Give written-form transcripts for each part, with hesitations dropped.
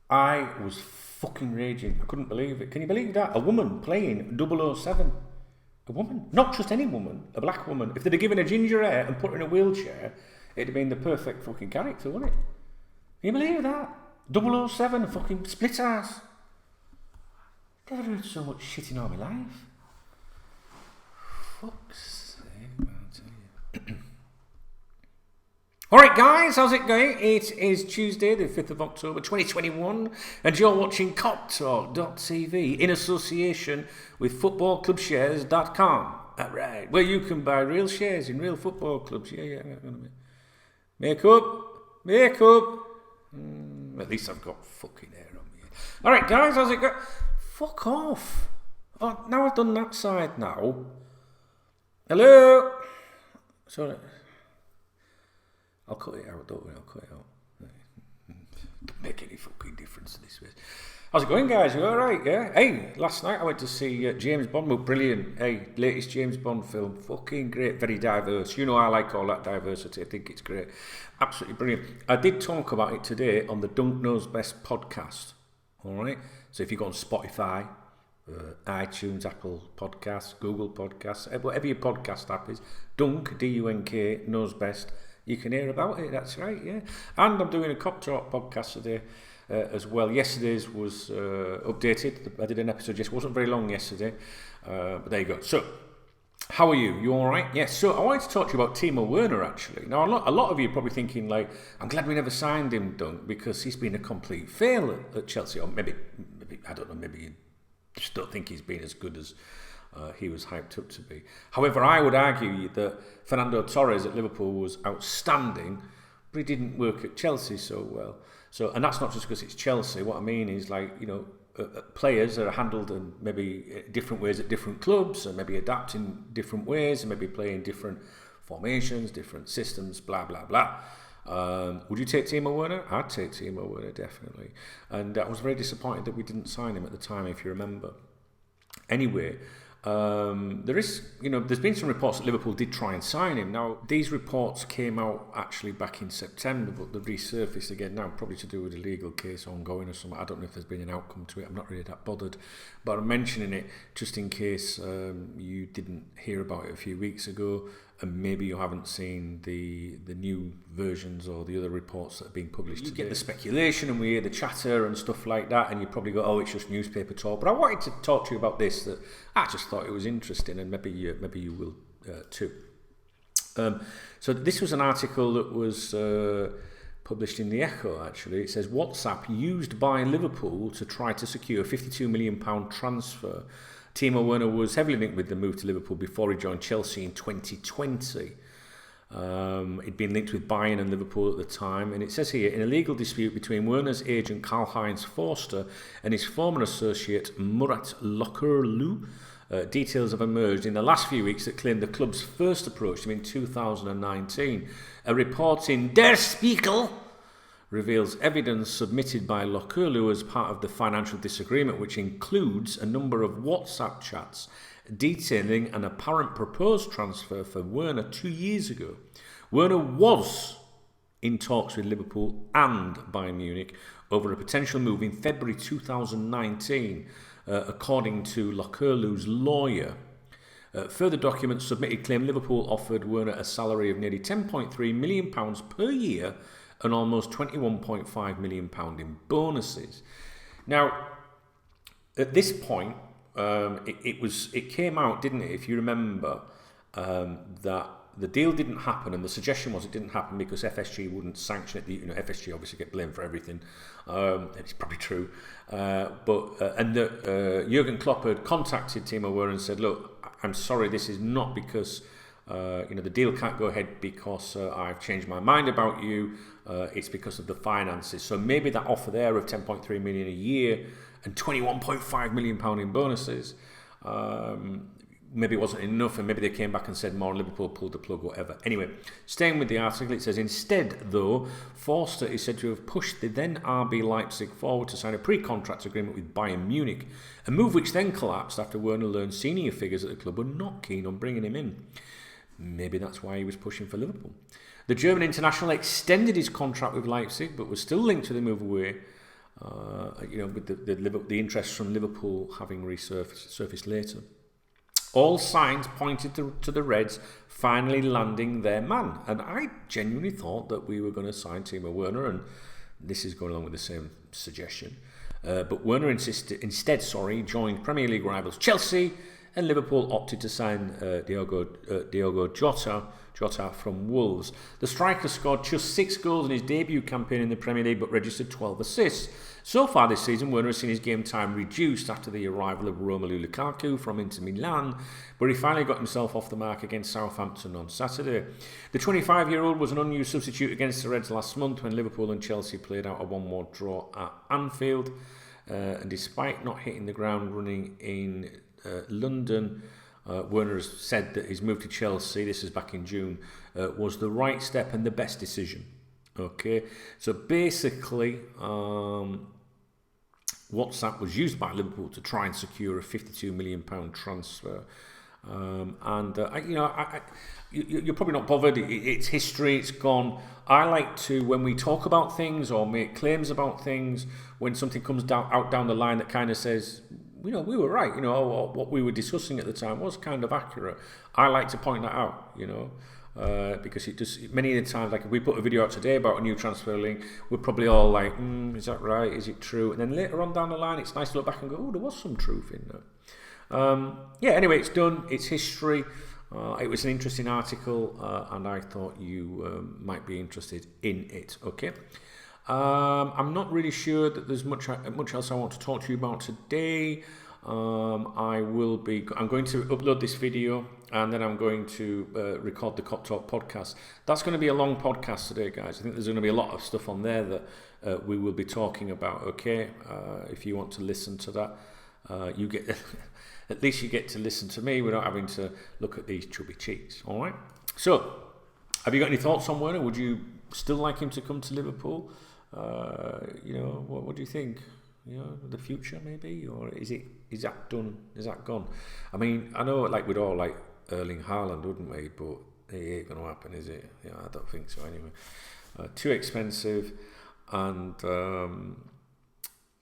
I was fucking raging. I couldn't believe it. Can you believe that? A woman playing 007. A woman. Not just any woman. A black woman. If they'd have given her ginger hair and put her in a wheelchair, it'd have been the perfect fucking character, wouldn't it? Can you believe that? 007, a fucking split ass. Never heard so much shit in all my life. Fuck's sake, man, I'll tell you. Alright guys, how's it going? It is Tuesday, the 5th of October 2021, and you're watching KopTalk.tv in association with footballclubshares.com. Alright, where you can buy real shares in real football clubs. Yeah. Make up. At least I've got fucking hair on me. Alright guys, how's it going? Fuck off. Oh, now I've done that side now. Hello? Sorry. I'll cut it out, don't worry, I'll cut it out. Doesn't make any fucking difference to this. How's it going, guys? You alright, yeah? Hey, last night I went to see James Bond. Well, brilliant. Hey, latest James Bond film. Fucking great, very diverse. You know I like all that diversity. I think it's great. Absolutely brilliant. I did talk about it today on the Dunk Knows Best podcast. Alright? So if you go on Spotify, iTunes, Apple Podcasts, Google Podcasts, whatever your podcast app is, Dunk, D-U-N-K, Knows Best, you can hear about it, that's right, yeah. And I'm doing a KopTalk podcast today as well. Yesterday's was updated. I did an episode yesterday. It wasn't very long yesterday, but there you go. So, how are you? You all right? Yes. So, I wanted to talk to you about Timo Werner, actually. Now, a lot of you are probably thinking, like, I'm glad we never signed him, Dunk, because he's been a complete fail at Chelsea. Or maybe I don't know, maybe you just don't think he's been as good as he was hyped up to be. However, I would argue that Fernando Torres at Liverpool was outstanding, but he didn't work at Chelsea so well. So, and that's not just because it's Chelsea. What I mean is, like, you know, players are handled in maybe different ways at different clubs, and maybe adapting different ways, and maybe playing different formations, different systems, blah blah blah. Would you take Timo Werner? I'd take Timo Werner, definitely. And I was very disappointed that we didn't sign him at the time, if you remember. Anyway, there's been some reports that Liverpool did try and sign him. Now, these reports came out actually back in September, but they've resurfaced again now, probably to do with a legal case ongoing or something. I don't know if there's been an outcome to it. I'm not really that bothered, but I'm mentioning it just in case you didn't hear about it a few weeks ago, and maybe you haven't seen the new versions or the other reports that are being published today. You get the speculation and we hear the chatter and stuff like that, and you probably go, oh, it's just newspaper talk. But I wanted to talk to you about this, that I just thought it was interesting, and maybe you will too. So this was an article that was published in the Echo, actually. It says, WhatsApp used by Liverpool to try to secure a £52 million transfer. Timo Werner was heavily linked with the move to Liverpool before he joined Chelsea in 2020. He'd been linked with Bayern and Liverpool at the time, and it says here, in a legal dispute between Werner's agent Karl-Heinz Forster and his former associate Murat Lokurlu, details have emerged in the last few weeks that claim the clubs first approached him in 2019. A report in Der Spiegel reveals evidence submitted by Lokurlu as part of the financial disagreement, which includes a number of WhatsApp chats detailing an apparent proposed transfer for Werner 2 years ago. Werner was in talks with Liverpool and Bayern Munich over a potential move in February 2019, according to Lokurlu's lawyer. Further documents submitted claim Liverpool offered Werner a salary of nearly £10.3 million per year and almost £21.5 million in bonuses. Now, at this point, it came out, didn't it, if you remember, that the deal didn't happen, and the suggestion was it didn't happen because FSG wouldn't sanction it. FSG obviously get blamed for everything. It's probably true, and Jurgen Klopp had contacted Timo Werner and said, "Look, I'm sorry, this is not because the deal can't go ahead because I've changed my mind about you. It's because of the finances." So maybe that offer there of 10.3 million a year and 21.5 million pound in bonuses, maybe it wasn't enough, and maybe they came back and said more, and Liverpool pulled the plug, whatever. Anyway, staying with the article, it says, instead, though, Forster is said to have pushed the then RB Leipzig forward to sign a pre-contract agreement with Bayern Munich, a move which then collapsed after Werner learned senior figures at the club were not keen on bringing him in. Maybe that's why he was pushing for Liverpool. The German international extended his contract with Leipzig, but was still linked to the move away. with the interest from Liverpool having resurfaced later. All signs pointed to the Reds finally landing their man, and I genuinely thought that we were going to sign Timo Werner, and this is going along with the same suggestion. But Werner instead joined Premier League rivals Chelsea, and Liverpool opted to sign Diogo Jota from Wolves. The striker scored just 6 goals in his debut campaign in the Premier League, but registered 12 assists. So far this season, Werner has seen his game time reduced after the arrival of Romelu Lukaku from Inter Milan, where he finally got himself off the mark against Southampton on Saturday. The 25-year-old was an unused substitute against the Reds last month when Liverpool and Chelsea played out a 1-1 draw at Anfield. And despite not hitting the ground running in London, Werner has said that his move to Chelsea, this is back in June, was the right step and the best decision. Okay, so basically, WhatsApp was used by Liverpool to try and secure a £52 million transfer. You're probably not bothered. It's history. It's gone. I like to, when we talk about things or make claims about things, when something comes down the line that kind of says, we were right, or what we were discussing at the time was kind of accurate. I like to point that out, because it just, many of the times, like if we put a video out today about a new transfer link, we're probably all like, is that right? Is it true? And then later on down the line, it's nice to look back and go, oh, there was some truth in that. Anyway, it's done. It's history. It was an interesting article, and I thought you might be interested in it. Okay. I'm not really sure that there's much else I want to talk to you about today. I'm going to upload this video, and then I'm going to record the KopTalk podcast. That's going to be a long podcast today, guys. I think there's going to be a lot of stuff on there that we will be talking about. Okay, if you want to listen to that, you get at least you get to listen to me without having to look at these chubby cheeks. All right. So, have you got any thoughts on Werner? Would you still like him to come to Liverpool? What do you think? The future maybe, or is that done? Is that gone? I mean, I know we'd all like Erling Haaland, wouldn't we? But it ain't going to happen, is it? I don't think so anyway. Too expensive, and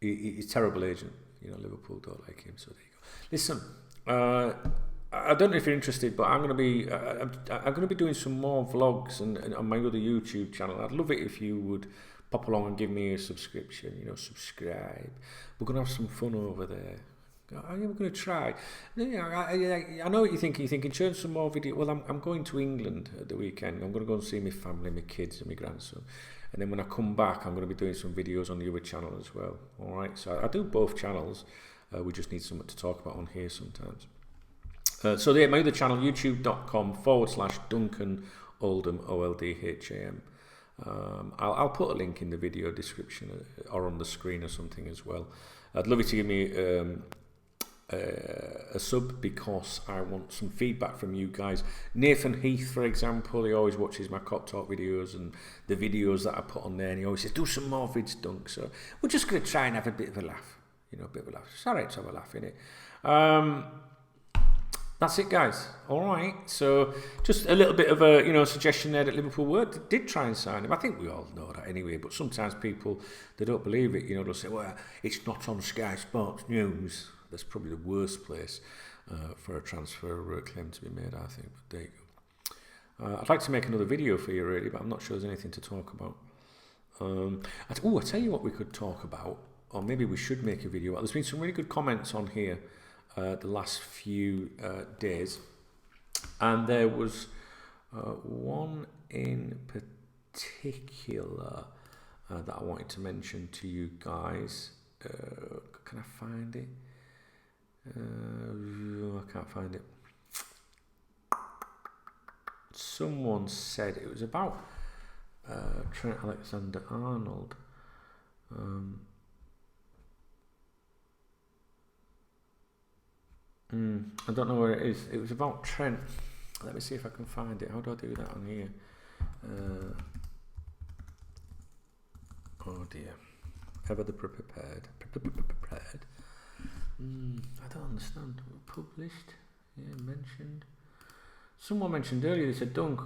he's a terrible agent. Liverpool don't like him, so there you go. Listen, I don't know if you're interested, but I'm going to be doing some more vlogs and on my other YouTube channel. I'd love it if you would pop along and give me a subscription, subscribe. We're going to have some fun over there. We're going to try. I know what you're thinking. You're thinking, share some more video. Well, I'm going to England at the weekend. I'm going to go and see my family, my kids and my grandson. And then when I come back, I'm going to be doing some videos on the other channel as well. All right, so I do both channels. We just need something to talk about on here sometimes. So my other channel, youtube.com/Duncan Oldham, Oldham. I'll put a link in the video description or on the screen or something as well. I'd love you to give me a sub, because I want some feedback from you guys. Nathan Heath, for example, he always watches my KopTalk videos and the videos that I put on there, and he always says, do some more vids, Dunk. So we're just going to try and have a bit of a laugh. A bit of a laugh. It's all right to have a laugh, innit? That's it, guys. All right. So just a little bit of a suggestion there that Liverpool did try and sign him. I think we all know that anyway. But sometimes people, they don't believe it. They'll say, well, it's not on Sky Sports News. That's probably the worst place for a transfer claim to be made, I think. But there you go. I'd like to make another video for you, really, but I'm not sure there's anything to talk about. I tell you what we could talk about, or maybe we should make a video. There's been some really good comments on here the last few days, and there was one in particular that I wanted to mention to you guys. Can I find it? I can't find it. Someone said it was about Trent Alexander-Arnold. I don't know where it is. It was about Trent. Let me see if I can find it. How do I do that on here? Oh dear. Ever the prepared. Prepared. I don't understand. Published. Yeah, mentioned. Someone mentioned earlier, they said, Dunk.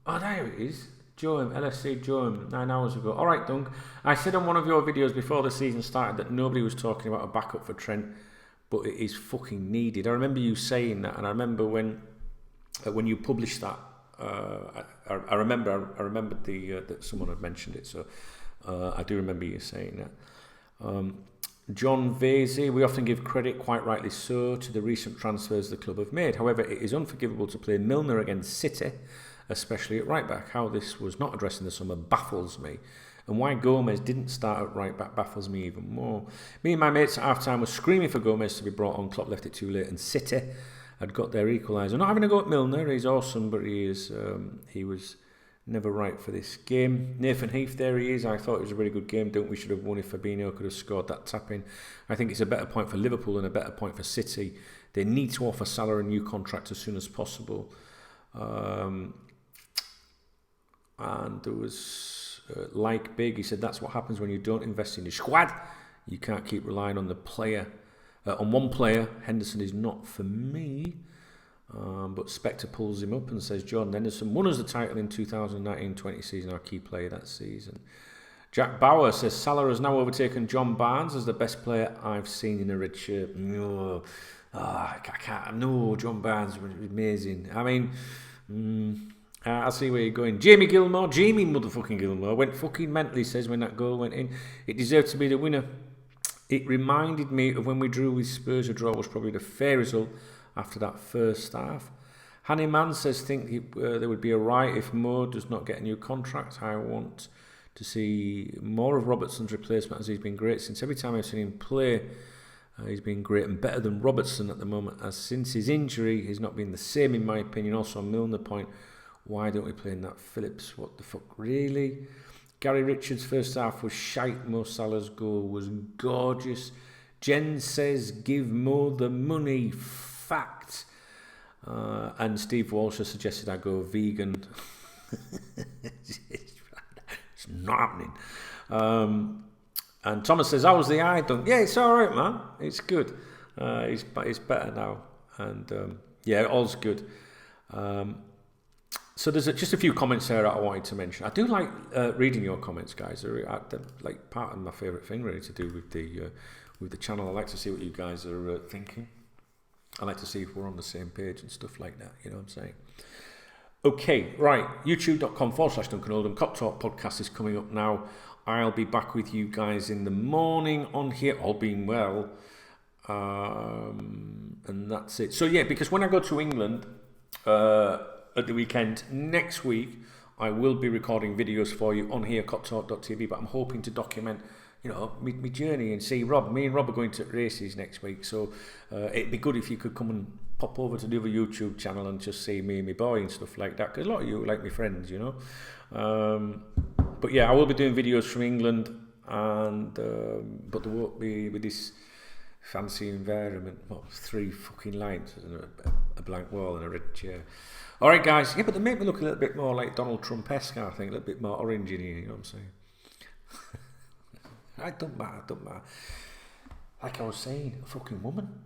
Oh, there it is. Joem, LSC Joem, 9 hours ago. All right, Dunk. I said on one of your videos before the season started that nobody was talking about a backup for Trent, but it is fucking needed. I remember you saying that, and I remember when you published that. I remembered that someone had mentioned it, so I do remember you saying that. John Vasey, we often give credit, quite rightly so, to the recent transfers the club have made. However, it is unforgivable to play Milner against City, especially at right back. How this was not addressed in the summer baffles me. And why Gomez didn't start at right back baffles me even more. Me and my mates at half time were screaming for Gomez to be brought on. Klopp left it too late, and City had got their equaliser. Not having a go at Milner, he's awesome, but he was never right for this game. Nathan Heath, there he is. I thought it was a really good game. Don't we should have won if Fabinho could have scored that tap-in. I think it's a better point for Liverpool and a better point for City. They need to offer Salah a new contract as soon as possible. And there was like Big, he said that's what happens when you don't invest in your squad. You can't keep relying on the player, on one player. Henderson is not for me. But Spectre pulls him up and says Jordan Henderson won us the title in 2019-20 season, our key player that season. Jack Bauer says Salah has now overtaken John Barnes as the best player I've seen in a red shirt. No, I can't. No, John Barnes was amazing. I mean, I see where you're going. Jamie motherfucking Gilmore went fucking mentally, says when that goal went in. It deserved to be the winner. It reminded me of when we drew with Spurs. A draw was probably the fair result after that first half. Hanny Man says, think there would be a right if Mo does not get a new contract. I want to see more of Robertson's replacement, as he's been great since every time I've seen him play. He's been great and better than Robertson at the moment, as since his injury he's not been the same in my opinion. Also on Milner point, why don't we play in that Phillips? What the fuck, really? Gary Richards' first half was shite. Mo Salah's goal was gorgeous. Jen says, give Mo the money. Fact. And Steve Walsh has suggested I go vegan. It's not happening. And Thomas says, how was the eye done? Yeah, it's all right, man. It's good. It's better now. And yeah, all's good. So there's just a few comments there that I wanted to mention. I do like reading your comments, guys. They're like part of my favourite thing really to do with the channel. I like to see what you guys are thinking. I like to see if we're on the same page and stuff like that. You know what I'm saying? Okay, right. YouTube.com/Duncan Oldham. KopTalk podcast is coming up now. I'll be back with you guys in the morning on here, all being well. And that's it. So yeah, because when I go to England at the weekend next week, I will be recording videos for you on here, KopTalk.tv, but I'm hoping to document, you know, my journey and see Rob. Me and Rob are going to races next week, so it'd be good if you could come and pop over to the other YouTube channel and just see me and my boy and stuff like that, because a lot of you are like my friends, you know. But yeah, I will be doing videos from England, and but there won't be with this fancy environment. What, 3 fucking lines and a blank wall and a red chair. All right, guys. Yeah, but they make me look a little bit more like Donald Trump-esque, I think, a little bit more orange in here, you know what I'm saying? I don't matter. Like I was saying, a fucking woman.